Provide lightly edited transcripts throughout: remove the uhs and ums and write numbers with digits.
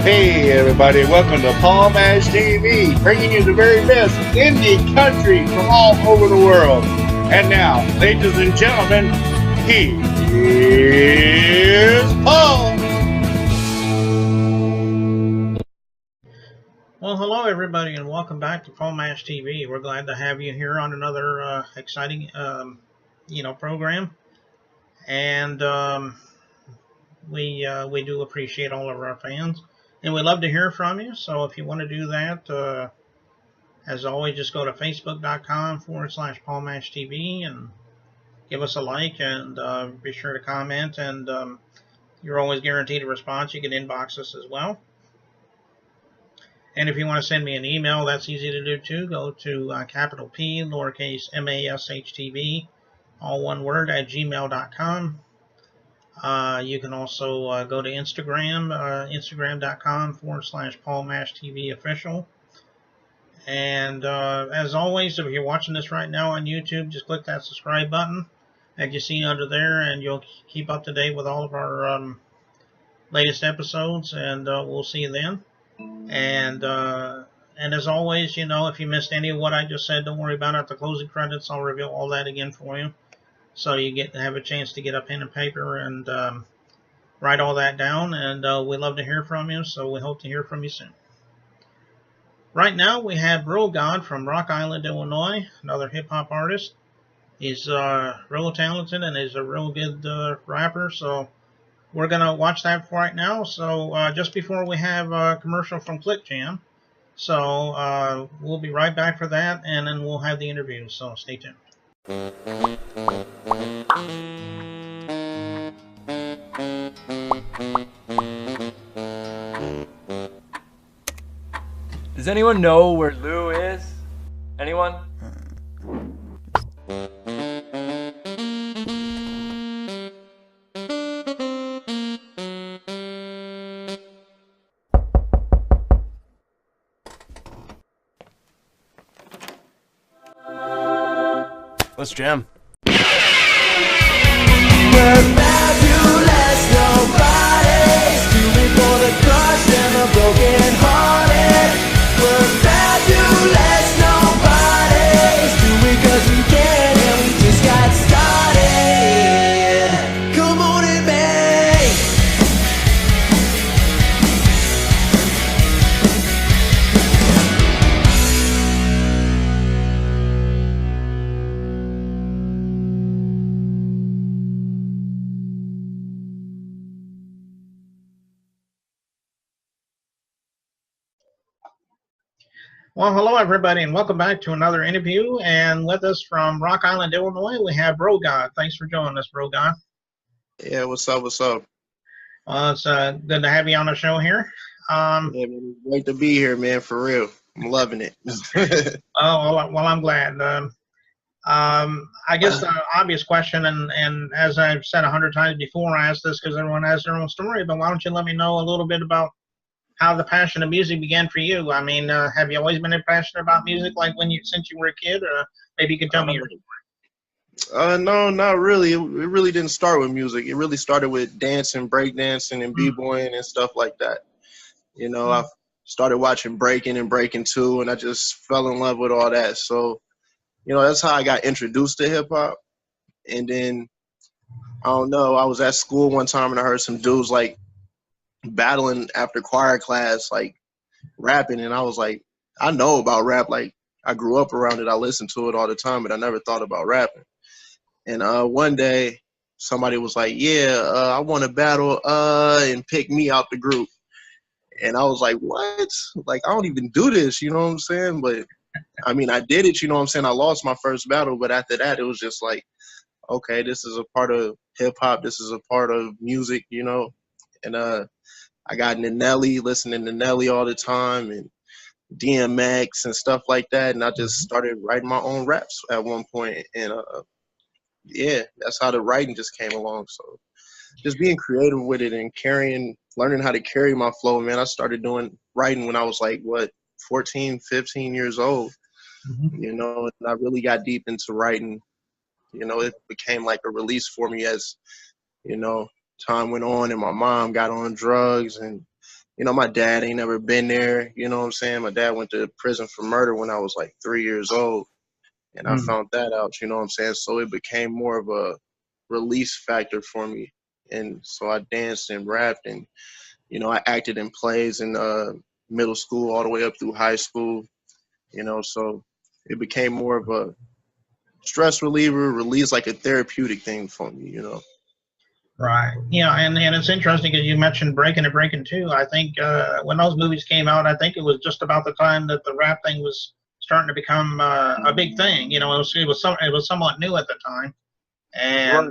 Hey everybody, welcome to Paul Mash TV, bringing you the very best indie country from all over the world. And now, ladies and gentlemen, he is Paul. Well, hello everybody, and welcome back to Paul Mash TV. We're glad to have you here on another exciting, program. And we do appreciate all of our fans, and we love to hear from you. So if you want to do that, as always, just go to facebook.com/Paul Mash TV and give us a like, and be sure to comment. And you're always guaranteed a response. You can inbox us as well. And if you want to send me an email, that's easy to do too. Go to capital P, lowercase MASHTV, all one word, at gmail.com. You can also go to Instagram, instagram.com/Paul Mash TV official. And as always, if you're watching this right now on YouTube, just click that subscribe button that you see under there, and you'll keep up to date with all of our latest episodes, and we'll see you then. And as always, if you missed any of what I just said, don't worry about it. At the closing credits, I'll reveal all that again for you, so you get to have a chance to get a pen and paper and write all that down. And we love to hear from you, so we hope to hear from you soon. Right now, we have Bro God from Rock Island, Illinois, another hip-hop artist. He's real talented, and he's a real good rapper, so we're going to watch that right now. So just before we have a commercial from Click Jam. So we'll be right back for that, and then we'll have the interview. So stay tuned. Does anyone know where Lou is? Anyone? Let's jam. We're fabulous, nobody's doing for the crushed and the broken hearted. We're fabulous, nobody's doing 'cause we can, and we just got started. Come on and bang. Well, hello everybody, and welcome back to another interview. And with us from Rock Island, Illinois, we have Bro God. Thanks for joining us, Bro God. Yeah, what's up, what's up? It's good to have you on the show here. Yeah, man, it's great to be here, man, for real. I'm loving it. Well, I'm glad. I guess the obvious question, and as I've said 100 times before, I ask this because everyone has their own story, but why don't you let me know a little bit about how the passion of music began for you? I mean, have you always been passionate about music, like since you were a kid, or maybe you could tell me your story? No, not really. It really didn't start with music. It really started with dancing, breakdancing, and b-boying and stuff like that. I started watching breaking and breaking too, and I just fell in love with all that. So, that's how I got introduced to hip hop. And then, I don't know, I was at school one time and I heard some dudes like battling after choir class, like rapping, and I was like, I know about rap. Like, I grew up around it. I listened to it all the time, but I never thought about rapping. And one day, somebody was like, yeah, I want to battle and pick me out the group. And I was like, what? Like, I don't even do this, you know what I'm saying? But, I mean, I did it, you know what I'm saying? I lost my first battle, but after that, it was just like, okay, this is a part of hip-hop. This is a part of music, And I got into Nelly, listening to Nelly all the time, and DMX and stuff like that. And I just started writing my own raps at one point. And, yeah, that's how the writing just came along. So just being creative with it and learning how to carry my flow, man. I started doing writing when I was like, 14, 15 years old, and I really got deep into writing. It became like a release for me as, time went on and my mom got on drugs and you know, my dad ain't never been there. You know what I'm saying? My dad went to prison for murder when I was like 3 years old, and I Mm. found that out. You know what I'm saying? So it became more of a release factor for me, and so I danced and rapped, and you know, I acted in plays in middle school all the way up through high school. You know, so it became more of a stress reliever, release, like a therapeutic thing for me. You know. Right. Yeah, and it's interesting because you mentioned Breaking and Breaking Two. I think when those movies came out, I think it was just about the time that the rap thing was starting to become a big thing. You know, it was somewhat new at the time, Right.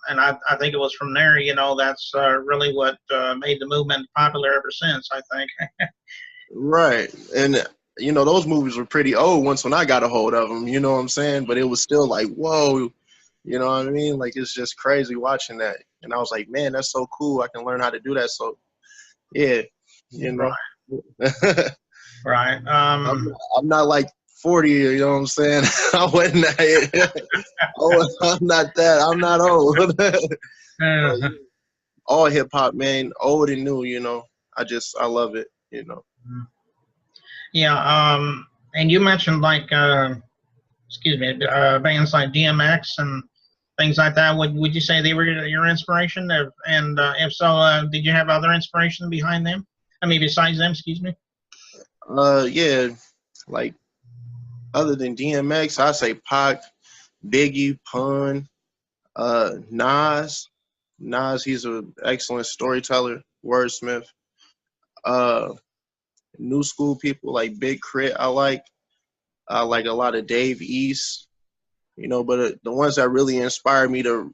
and I think it was from there. You know, that's really what made the movement popular ever since. I think. Right. And you know, those movies were pretty old once when I got a hold of them, you know what I'm saying? But it was still like, whoa, you know what I mean? Like it's just crazy watching that. And I was like, man, that's so cool. I can learn how to do that. So, yeah, you know. Right. Right. I'm not like 40, you know what I'm saying? I wasn't I'm not that. I'm not old. But uh, all hip hop, man, old and new, you know. I love it, you know. yeah. And you mentioned like excuse me, bands like DMX and things like that. Would you say they were your inspiration? And if so, did you have other inspiration behind them? I mean, besides them, excuse me. Yeah, like other than DMX, I say Pac, Biggie, Pun, Nas. Nas, he's an excellent storyteller, wordsmith. Uh, New school people like Big Crit, I like a lot of Dave East, you know. But the ones that really inspired me to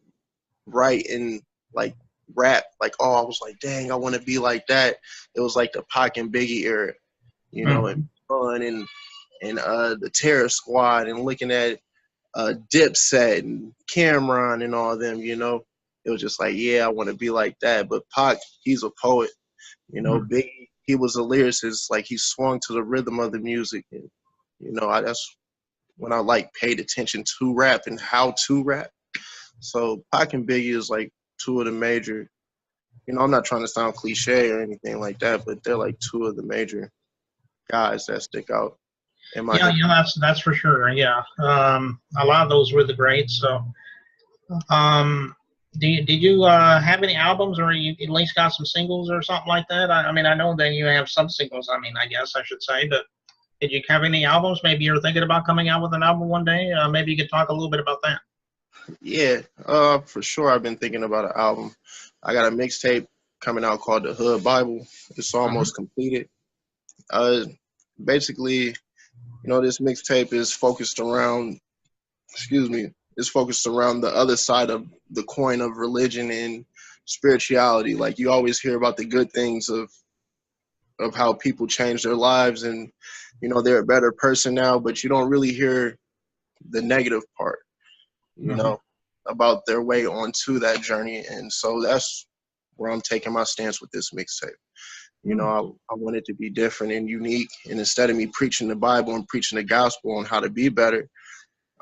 write and like rap, like I was like, dang, I want to be like that. It was like the Pac and Biggie era, you know, Mm. and Pun and the Terror Squad, and looking at Dipset and Cameron and all them, you know. It was just like, yeah, I want to be like that. But Pac, he's a poet, you know. Mm. Biggie, he was a lyricist, like he swung to the rhythm of the music. And, you know, that's when I like paid attention to rap and how to rap. So Pac and Biggie is like two of the major, you know, I'm not trying to sound cliche or anything like that, but they're like two of the major guys that stick out in my Yeah, hip yeah, hop. that's for sure. Yeah, a lot of those were the greats. So, um, did you have any albums, or you at least got some singles or something like that? I mean, I know that you have some singles. I mean, I guess I should say, but did you have any albums? Maybe you're thinking about coming out with an album one day. Maybe you could talk a little bit about that. Yeah, for sure. I've been thinking about an album. I got a mixtape coming out called The Hood Bible. It's Mhm. almost completed. Uh, Basically, you know, this mixtape is focused around, excuse me, is focused around the other side of the coin of religion and spirituality. Like you always hear about the good things of how people change their lives and, you know, they're a better person now, but you don't really hear the negative part, you Mhm. know, about their way onto that journey. And so that's where I'm taking my stance with this mixtape. You know, Mm. I want it to be different and unique. And instead of me preaching the Bible and preaching the gospel on how to be better,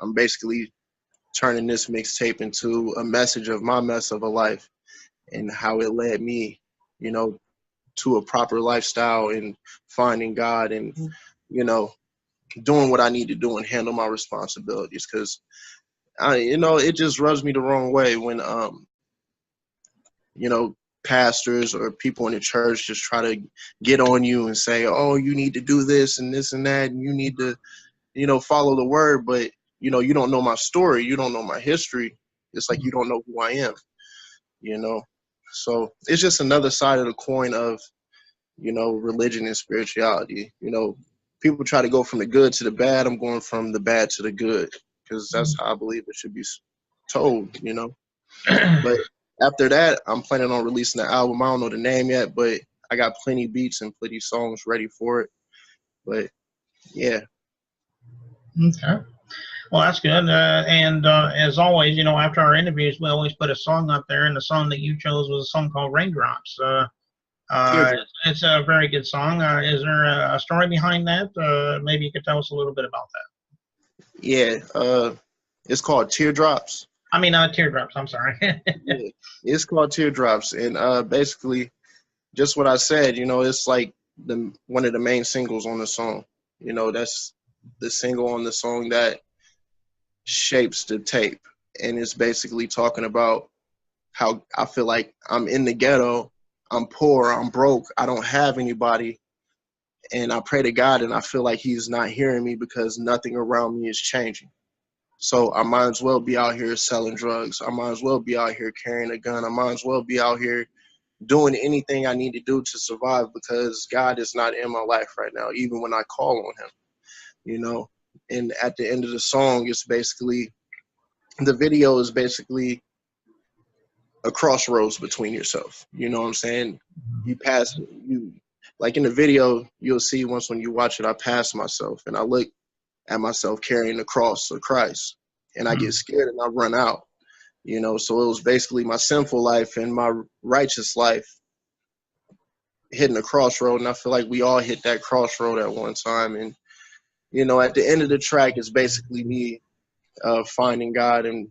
I'm basically turning this mixtape into a message of my mess of a life and how it led me, you know, to a proper lifestyle and finding God and, you know, doing what I need to do and handle my responsibilities. Because you know, it just rubs me the wrong way when you know, pastors or people in the church just try to get on you and say, oh, you need to do this and that, and you need to, you know, follow the word. But, you know, you don't know my story. You don't know my history. It's like you don't know who I am, you know. So it's just another side of the coin of, you know, religion and spirituality. You know, people try to go from the good to the bad. I'm going from the bad to the good because that's how I believe it should be told, you know. But after that, I'm planning on releasing the album. I don't know the name yet, but I got plenty beats and plenty songs ready for it. But yeah, Okay. Well, that's good. And as always, you know, after our interviews, we always put a song up there, and the song that you chose was a song called Raindrops. Teardrop. It's a very good song. Is there a story behind that? Maybe you could tell us a little bit about that. Yeah, it's called Teardrops. I mean, Teardrops. I'm sorry. Yeah, it's called Teardrops, and basically just what I said, you know, it's like one of the main singles on the song. You know, that's the single on the song that shapes the tape. And it's basically talking about how I feel like I'm in the ghetto, I'm poor, I'm broke, I don't have anybody. And I pray to God and I feel like he's not hearing me because nothing around me is changing. So I might as well be out here selling drugs. I might as well be out here carrying a gun. I might as well be out here doing anything I need to do to survive because God is not in my life right now, even when I call on him, you know. And at the end of the song, it's basically, the video is basically a crossroads between yourself. You know what I'm saying? Like in the video, you'll see once when you watch it, I pass myself and I look at myself carrying the cross of Christ and I get scared and I run out, you know. So it was basically my sinful life and my righteous life hitting a crossroad. And I feel like we all hit that crossroad at one time. And, you know, at the end of the track, it's basically me finding God and,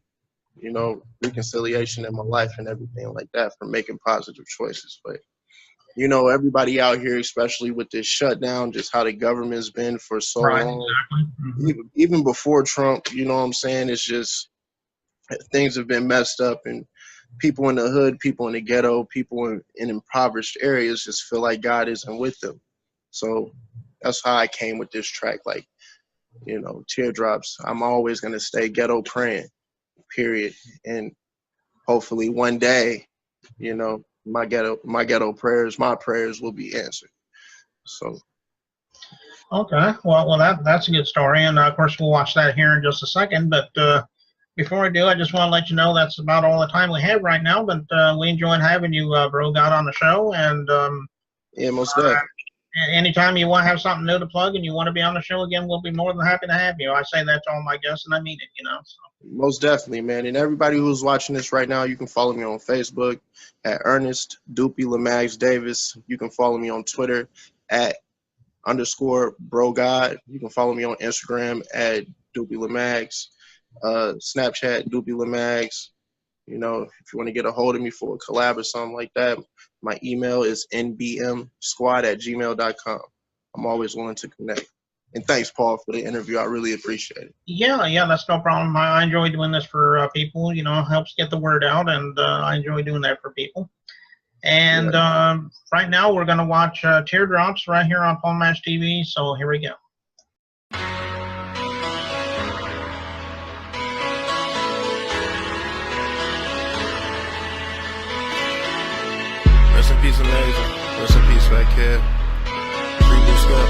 you know, reconciliation in my life and everything like that from making positive choices. But, you know, everybody out here, especially with this shutdown, just how the government's been for so long, even before Trump, you know what I'm saying? It's just things have been messed up, and people in the hood, people in the ghetto, people in impoverished areas just feel like God isn't with them. So that's how I came with this track. Like, you know, teardrops, I'm always going to stay ghetto praying, period. And hopefully one day, you know, my ghetto prayers, my prayers will be answered. So. Okay, well, that's a good story, and of course we'll watch that here in just a second. But before I do, I just want to let you know that's about all the time we have right now. But we enjoyed having you, Bro God, on the show, and yeah, most definitely. Anytime you want to have something new to plug and you want to be on the show again, we'll be more than happy to have you. I say that to all my guests, and I mean it, you know. So. Most definitely, man. And everybody who's watching this right now, you can follow me on Facebook at Ernest Doopy Lamags Davis. You can follow me on Twitter at _Bro God. You can follow me on Instagram at Doopy Lamags, Snapchat Doopy Lamags. You know, if you want to get a hold of me for a collab or something like that, my email is nbmsquad@gmail.com. I'm always willing to connect. And thanks, Paul, for the interview. I really appreciate it. Yeah, that's no problem. I enjoy doing this for people. You know, helps get the word out, and I enjoy doing that for people. And right now we're going to watch Teardrops right here on Paul Match TV. So here we go. Rest in peace, Amazing. Rest in peace, Fat Kid. Free Blue Scott.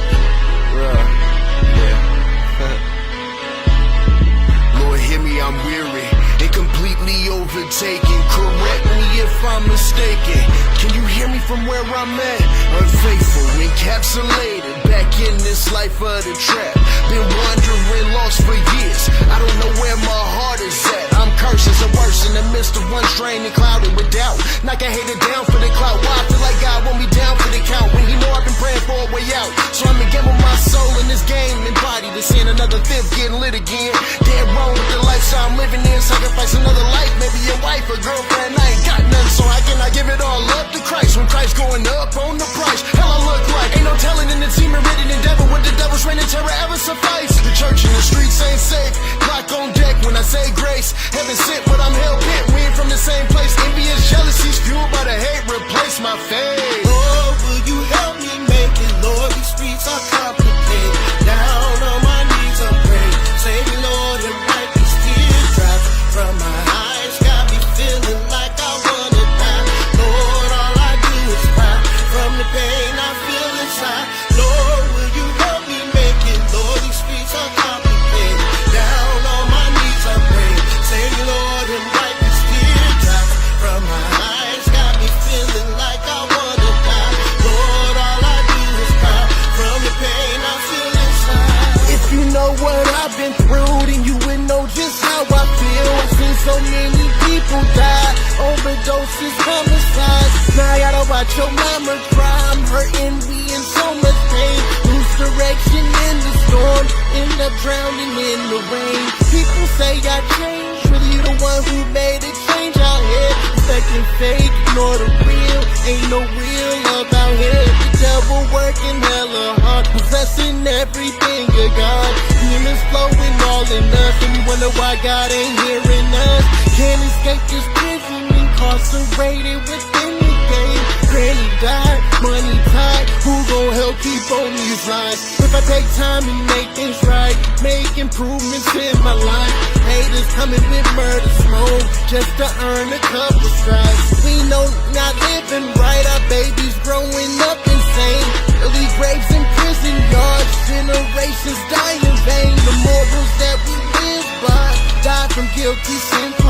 Yeah. Lord, hear me, I'm weary and completely overtaken. Correct me if I'm mistaken. Can you hear me from where I'm at? Unfaithful, encapsulated, back in this life of the trap. Been wandering, lost for years. I don't know where my heart is at. I'm cursed as a worse in the midst of one strain and clouded with doubt. Knock a hater down for the clout. Why I feel like God want me down for the count when he know I've been praying for a way out. So I'm again with my soul in this game, embodied to seeing another fifth getting lit again. Dead wrong with the lifestyle I'm living in. Sacrifice another life, maybe a wife, a girlfriend. I ain't got none, so how can I give it all up to Christ when Christ going up on the price? Hell, I look like ain't no telling in the team and written endeavor with the devil's reign and terror ever suffice. The church in the streets ain't safe. Clock on deck when I say grace. Heaven sent, but I'm hell bent. We ain't from the same place. Envious jealousies fueled by the hate replace my faith. Lord, will you help me make it? Lord, these streets are complicated. Down on my knees I'm praying. Save me, Lord, and wipe these teardrops from my eyes. Got me feeling like I wanna die. Lord, all I do is cry from the pain I feel inside. Lord, will you help me make it? Lord, these streets are complicated. Down on my knees I'm praying. Save me, Lord, and wipe these teardrops from my eyes. Got me feeling like I wanna die. Lord, all I do is cry from the pain I feel inside. If you know what I've been through, then you would know just how I feel. I've seen so many people die, overdoses, homicides. Now I gotta watch your mama cry. I'm hurting, be in so much pain. Lose direction in the storm, end up drowning in the rain. People say I changed, really you the one who made it change out here. Expecting fake, ignore the real. Ain't no real love out here. The devil working hella hard, possessing everything you got. Demons flowing all in us, and we wonder why God ain't hearing us. Can't escape this prison, incarcerated within the game. Granny died, money tied, who gon' help keep on these lines? If I take time and make things right, make improvements in my life. Haters coming with murder smoke, just to earn a couple stripes. We know not living right, our babies growing up insane. Early graves in prison yards, generations die in vain. The morals that we live by, die from guilty, sinful